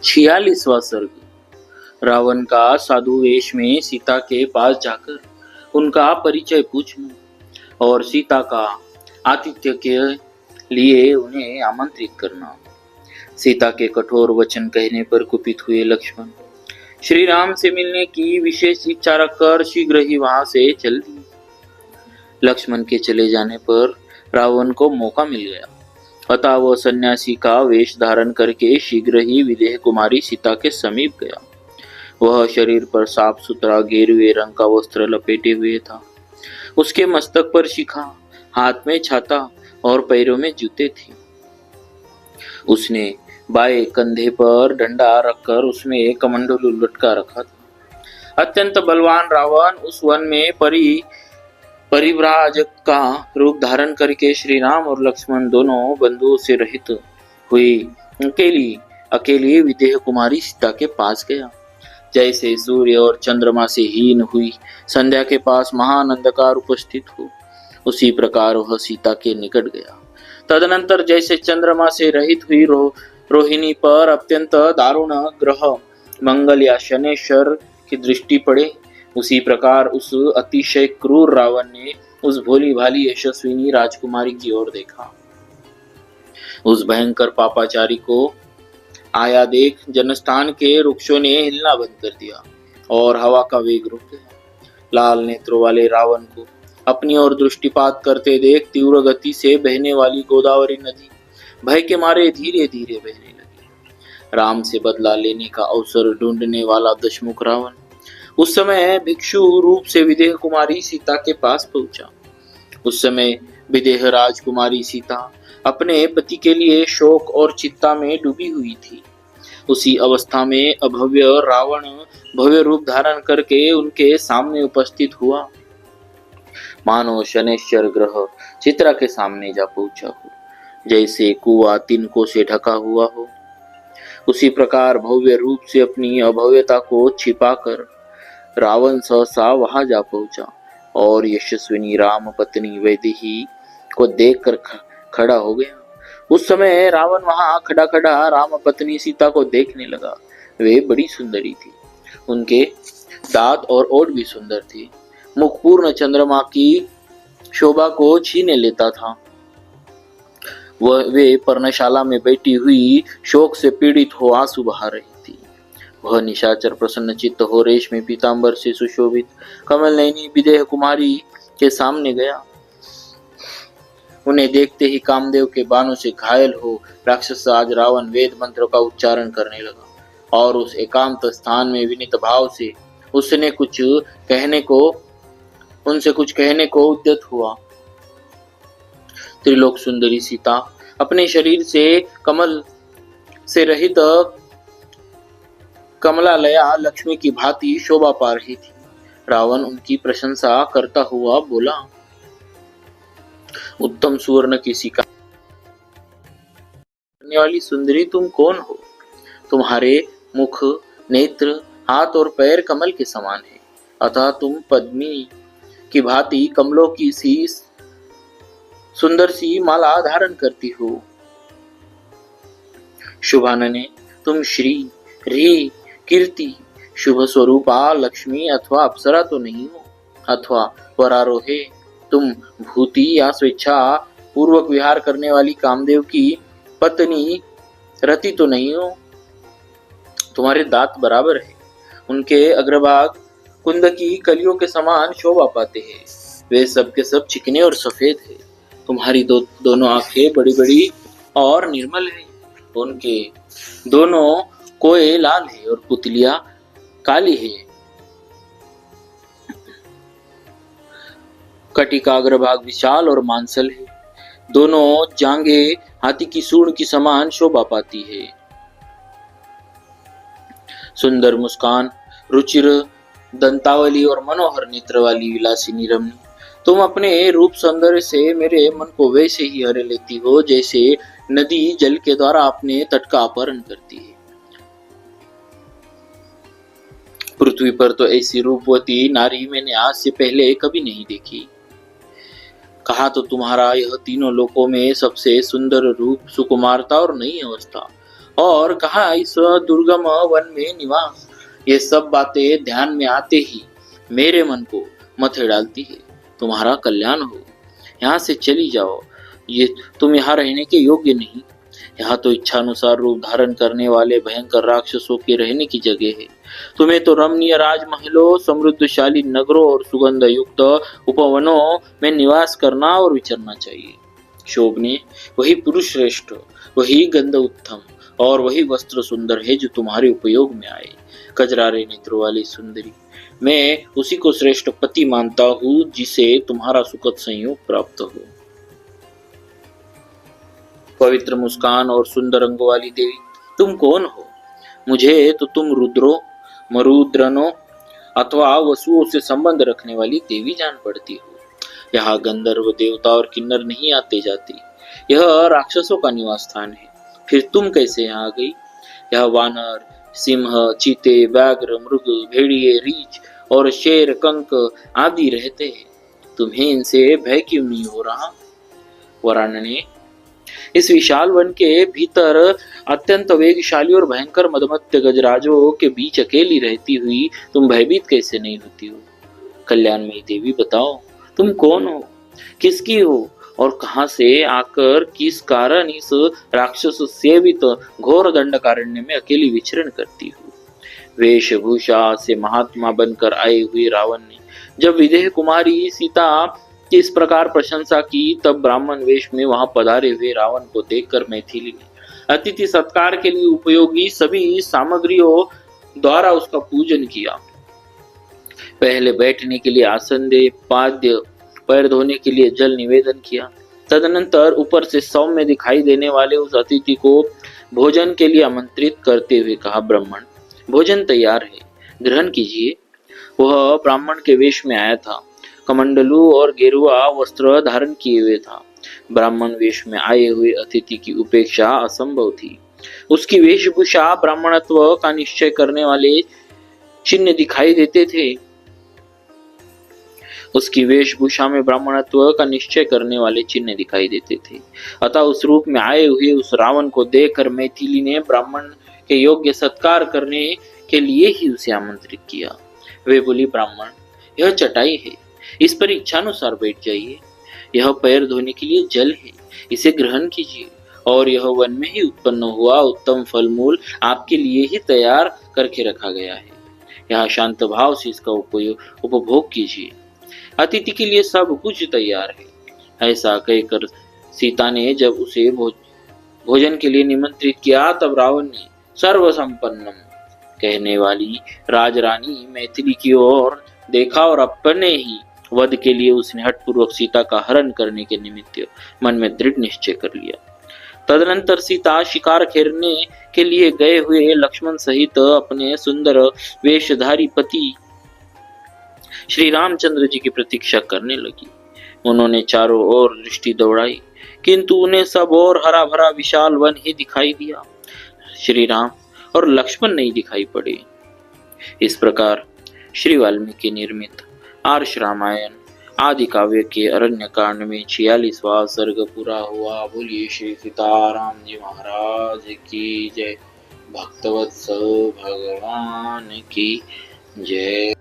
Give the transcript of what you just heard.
46वां सर्ग। रावण का साधु वेश में सीता के पास जाकर उनका परिचय पूछना और सीता का आतिथ्य के लिए उन्हें आमंत्रित करना। सीता के कठोर वचन कहने पर कुपित हुए लक्ष्मण श्री राम से मिलने की विशेष इच्छा रखकर शीघ्र ही वहां से चल दिए। लक्ष्मण के चले जाने पर रावण को मौका मिल गया, अतः वह सन्यासी का वेश धारण करके शीघ्र ही विदेह कुमारी सीता के समीप गया। वह शरीर पर साफ सुथरा गेरुए रंग का वस्त्र लपेटे हुए था। उसके मस्तक पर शिखा, हाथ में छाता और पैरों में जूते थे। उसने बाएं कंधे पर डंडा रखकर उसमें एक कमंडलू लटका रखा था। अत्यंत बलवान रावण उस वन में परिव्राजक का रूप धारण करके श्री राम और लक्ष्मण दोनों बंधुओं से रहित हुई अकेली विदेह कुमारी सीता के पास गया। जैसे सूर्य और चंद्रमा से हीन हुई संध्या के पास महान अंधकार उपस्थित हो, उसी प्रकार वह सीता के निकट गया। तदनंतर जैसे चंद्रमा से रहित हुई रोहिणी पर अत्यंत दारुण ग्रह मंगल या शनेश्वर की दृष्टि पड़े, उसी प्रकार उस अतिशय क्रूर रावण ने उस भोली भाली यशस्विनी राजकुमारी की ओर देखा। उस भयंकर पापाचारी को आया देख जनस्थान के वृक्षों ने हिलना बंद कर दिया और हवा का वेग रुक गया। लाल नेत्रों वाले रावण को अपनी ओर दृष्टिपात करते देख तीव्र गति से बहने वाली गोदावरी नदी भय के मारे धीरे धीरे बहने लगी। राम से बदला लेने का अवसर ढूंढने वाला दशमुख रावण उस समय भिक्षु रूप से विदेह कुमारी सीता के पास पहुंचा। उस समय विदेह राजकुमारी सीता अपने पति के लिए शोक और चिंता में डूबी हुई थी। उसी अवस्था में अभव्य रावण भव्य रूप धारण करके उनके सामने उपस्थित हुआ, मानो शनेश्वर ग्रह चित्रा के सामने जा पहुंचा हो, जैसे कुआं तिनकों से ढका हुआ हो। उसी प्रकार भव्य रूप से अपनी अभव्यता को छिपाकर रावण सहसा वहां जा पहुंचा और यशस्विनी राम पत्नी वैदेही को देखकर खड़ा हो गया। उस समय रावण वहां खड़ा खड़ा राम पत्नी सीता को देखने लगा। वे बड़ी सुंदरी थी, उनके दांत और ओठ भी सुंदर थे। मुख पूर्ण चंद्रमा की शोभा को छीने लेता था। वे पर्णशाला में बैठी हुई शोक से पीड़ित हो आंसू बहा रही थी। वह निशाचर प्रसन्न चित्त हो रेशमी पीतांबर से सुशोभित कमल नयनी विदेह कुमारी के सामने गया। उन्हें देखते ही कामदेव के बाणों से घायल हो राक्षस आज रावण वेद मंत्र का उच्चारण करने लगा और उस एकांत स्थान में विनीत भाव से उनसे कुछ कहने को उद्यत हुआ। त्रिलोक सुंदरी सीता अपने शरीर से कमल से रहित कमलालया लक्ष्मी की भांति शोभा पा रही थी। रावण उनकी प्रशंसा करता हुआ बोला, उत्तम सुवर्ण की शिखा करने वाली सुंदरी तुम कौन हो? तुम्हारे मुख, नेत्र, हाथ और पैर कमल के समान है, अतः तुम पद्मी की भांति कमलों की सी सुंदर सी माला धारण करती हो। शुभानने, तुम श्री, री, कीर्ति, शुभ स्वरूपा लक्ष्मी अथवा अप्सरा तो नहीं हो, अथवा वरारोहे तुम भूति या स्वेच्छा पूर्वक विहार करने वाली कामदेव की पत्नी रति तो नहीं हो। तुम्हारे दांत बराबर है, उनके अग्रभाग कुंद की कलियों के समान शोभा पाते हैं। वे सब के सब चिकने और सफेद है। तुम्हारी दोनों आंखें बड़ी बड़ी और निर्मल है। उनके दोनों कोए लाल है और पुतलियां काली है। कटी का अग्रभाग विशाल और मांसल है। दोनों जांघे हाथी की सूंड की समान शोभा पाती है। सुंदर मुस्कान, रुचिर दंतावली और मनोहर नेत्र वाली विलासिनी रमणी, तुम अपने रूप सौंदर्य से मेरे मन को वैसे ही हरे लेती हो जैसे नदी जल के द्वारा अपने तट का अपहरण करती है। पृथ्वी पर तो ऐसी रूपवती नारी मैंने आज से पहले कभी नहीं देखी। कहा तो तुम्हारा यह तीनों लोकों में सबसे सुंदर रूप, सुकुमारता और नई अवस्था और कहा इस दुर्गम वन में निवास। ये सब बातें ध्यान में आते ही मेरे मन को मथे डालती है। तुम्हारा कल्याण हो, यहाँ से चली जाओ। ये तुम यहाँ रहने के योग्य नहीं। यहाँ तो इच्छानुसार रूप धारण करने वाले भयंकर राक्षसों के रहने की जगह है। तुम्हें तो रमणीय राजमहलों, समृद्धशाली नगरों और सुगंध युक्त उपवनों में निवास करना और विचरना चाहिए। शोभने वही पुरुष श्रेष्ठ, वही गंध उत्तम और वही वस्त्र सुंदर है जो तुम्हारे उपयोग में आए। कजरारे नेत्रों वाली सुंदरी, मैं उसी को श्रेष्ठ पति मानता हूँ जिसे तुम्हारा सुखद संयोग प्राप्त हो। पवित्र मुस्कान और सुंदर अंगों वाली देवी, तुम कौन हो? मुझे तो तुम रुद्रों, मरुद्रनों अथवा वसुओं से संबंध रखने वाली देवी जान पड़ती हो। यहाँ गंधर्व, देवता और किन्नर नहीं आते जाते। यह राक्षसों का निवास स्थान है। फिर तुम कैसे यहाँ आ गई? यह वानर, सिंह, चीते, व्याघ्र, मृग, भेड़िए, रीछ और शेर, कंक आदि रहते हैं। तुम्हें इनसे भय क्यों नहीं हो रहा? वरानने, इस विशाल वन के भीतर अत्यंत वेगशाली और भयंकर मदमत्य गजराजों के बीच अकेली रहती हुई तुम भयभीत कैसे नहीं होती हो? कल्याणमयी देवी, बताओ तुम कौन हो, किसकी हो और कहां से आकर किस कारण इस राक्षस सेवित घोर दंडकारण्य में अकेली विचरण करती हो? वेशभूषा से महात्मा बनकर आए हुए रावण ने जब विदेह कुमारी सीता की इस प्रकार प्रशंसा की, तब ब्राह्मण वेश में वहां पधारे हुए रावण को देखकर मैथिली ने अतिथि सत्कार के लिए उपयोगी सभी सामग्रियों द्वारा उसका पूजन किया। पहले बैठने के लिए आसन दे, पाद्य, पैर धोने के लिए जल निवेदन किया। तदनंतर ऊपर से सौम्य दिखाई देने वाले उस अतिथि को भोजन के लिए आमंत्रित करते हुए कहा, ब्राह्मण, भोजन तैयार है, ग्रहण कीजिए। वह ब्राह्मण के वेश में आया था, कमंडलू और गेरुआ वस्त्र धारण किए हुए था। ब्राह्मण वेश में आए हुए अतिथि की उपेक्षा असंभव थी। उसकी वेशभूषा ब्राह्मणत्व का निश्चय करने वाले चिन्ह दिखाई देते थे। उसकी वेशभूषा में ब्राह्मणत्व का निश्चय करने वाले चिन्ह दिखाई देते थे। अतः उस रूप में आए हुए उस रावण को देखकर मैथिली ने ब्राह्मण के योग्य सत्कार करने के लिए ही उसे आमंत्रित किया। वे बोली, ब्राह्मण, यह चटाई है, इस पर इच्छानुसार बैठ जाइए। यह पैर धोने के लिए जल है, इसे ग्रहण कीजिए। और यह वन में ही उत्पन्न हुआ उत्तम फल मूल आपके लिए ही तैयार करके रखा गया है। यहाँ शांत भाव से इसका उपभोग कीजिए। अतिथि के लिए सब कुछ तैयार है। ऐसा कहकर सीता ने जब उसे भोजन के लिए निमंत्रित किया, तब रावण ने सर्व संपन्नम कहने वाली राजरानी मैथिली की ओर देखा और अपने ही वध के लिए उसने हठपूर्वक सीता का हरण करने के निमित्त मन में दृढ़ निश्चय कर लिया। तदनंतर सीता शिकार खेरने के लिए गए हुए लक्ष्मण सहित अपने सुंदर वेशधारी पति श्री रामचंद्र जी की प्रतीक्षा करने लगी। उन्होंने चारों ओर दृष्टि दौड़ाई, किंतु उन्हें सब और हरा भरा विशाल वन ही दिखाई दिया। श्री राम और लक्ष्मण नहीं दिखाई पड़े। इस प्रकार श्री वाल्मीकि निर्मित आर्ष रामायण आदि काव्य के अरण्य कांड में 46वां सर्ग पूरा हुआ। बोलिए श्री सीताराम जी महाराज की जय। भक्तवत्सल भगवान की जय।